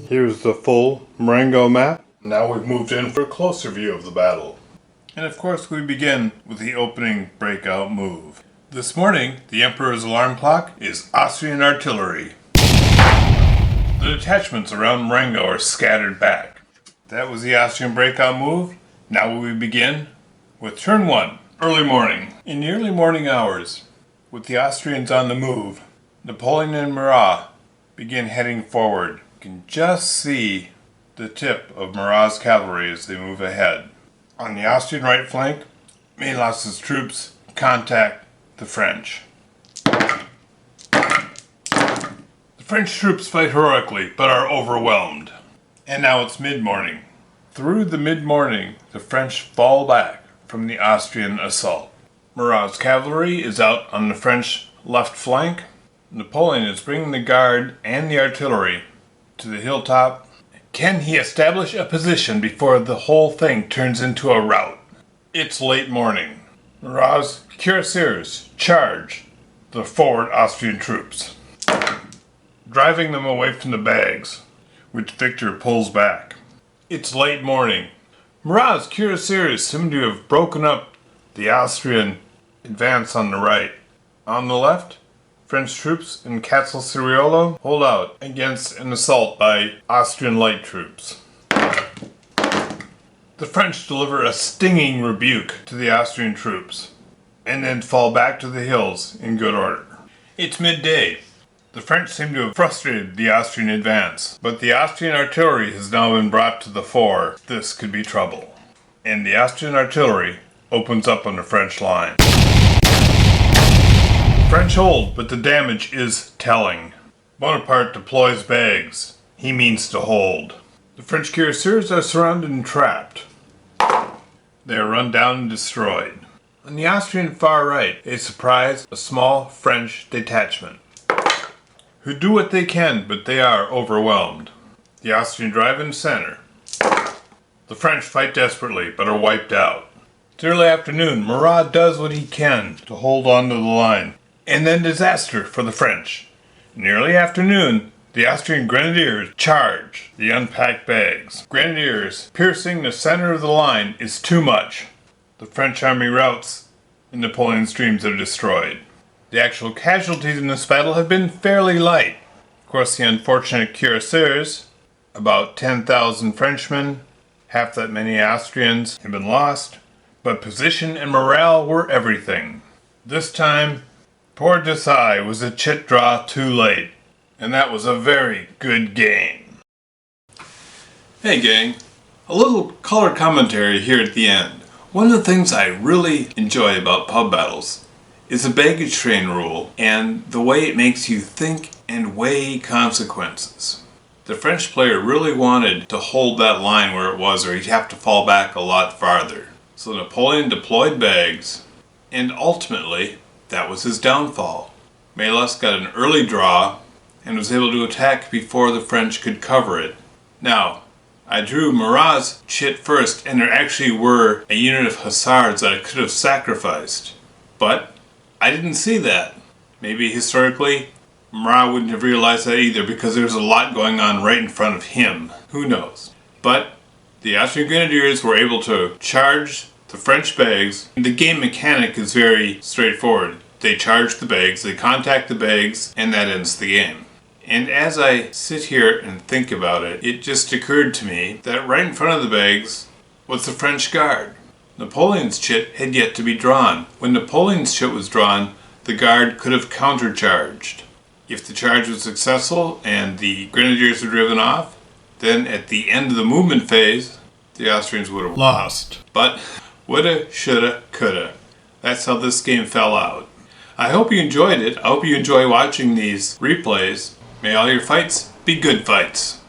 Here's the full Marengo map. Now we've moved in for a closer view of the battle. And of course we begin with the opening breakout move. This morning, the Emperor's alarm clock is Austrian artillery. The detachments around Marengo are scattered back. That was the Austrian breakout move. Now we begin with turn 1, early morning. In the early morning hours, with the Austrians on the move, Napoleon and Murat begin heading forward. You can just see the tip of Murat's cavalry as they move ahead. On the Austrian right flank, Melas' troops contact the French. The French troops fight heroically, but are overwhelmed. And now it's mid-morning. Through the mid-morning, the French fall back from the Austrian assault. Murat's cavalry is out on the French left flank. Napoleon is bringing the guard and the artillery to the hilltop. Can he establish a position before the whole thing turns into a rout? It's late morning. Murat's cuirassiers charge the forward Austrian troops, driving them away from the bags, which Victor pulls back. It's late morning. Murat's cuirassiers seem to have broken up the Austrian advance on the right. On the left, French troops in Castle Siriolo hold out against an assault by Austrian light troops. The French deliver a stinging rebuke to the Austrian troops, and then fall back to the hills in good order. It's midday. The French seem to have frustrated the Austrian advance, but the Austrian artillery has now been brought to the fore. This could be trouble. And the Austrian artillery opens up on the French line. French hold, but the damage is telling. Bonaparte deploys bags. He means to hold. The French cuirassiers are surrounded and trapped. They are run down and destroyed. On the Austrian far right, they surprise a small French detachment, who do what they can, but they are overwhelmed. The Austrian drive in center. The French fight desperately, but are wiped out. It's early afternoon. Murat does what he can to hold on to the line. And then disaster for the French. In the early afternoon, the Austrian Grenadiers charge the unpacked bags. Grenadiers piercing the center of the line is too much. The French army routs, and Napoleon's dreams are destroyed. The actual casualties in this battle have been fairly light. Of course, the unfortunate cuirassiers, about 10,000 Frenchmen, half that many Austrians, have been lost, but position and morale were everything. This time, poor Desai was a chit draw too late, and that was a very good game. Hey gang, a little color commentary here at the end. One of the things I really enjoy about pub battles is the baggage train rule and the way it makes you think and weigh consequences. The French player really wanted to hold that line where it was, or he'd have to fall back a lot farther. So Napoleon deployed bags, and ultimately that was his downfall. Melas got an early draw and was able to attack before the French could cover it. Now, I drew Murat's chit first, and there actually were a unit of hussars that I could have sacrificed. But I didn't see that. Maybe historically, Murat wouldn't have realized that either, because there's a lot going on right in front of him. Who knows? But the Austrian Grenadiers were able to charge the French bags. The game mechanic is very straightforward. They charge the bags, they contact the bags, and that ends the game. And as I sit here and think about it, it just occurred to me that right in front of the bags was the French Guard. Napoleon's chit had yet to be drawn. When Napoleon's chit was drawn, the Guard could have countercharged. If the charge was successful and the Grenadiers were driven off, then at the end of the movement phase, the Austrians would have lost. But woulda, shoulda, coulda. That's how this game fell out. I hope you enjoyed it. I hope you enjoy watching these replays. May all your fights be good fights.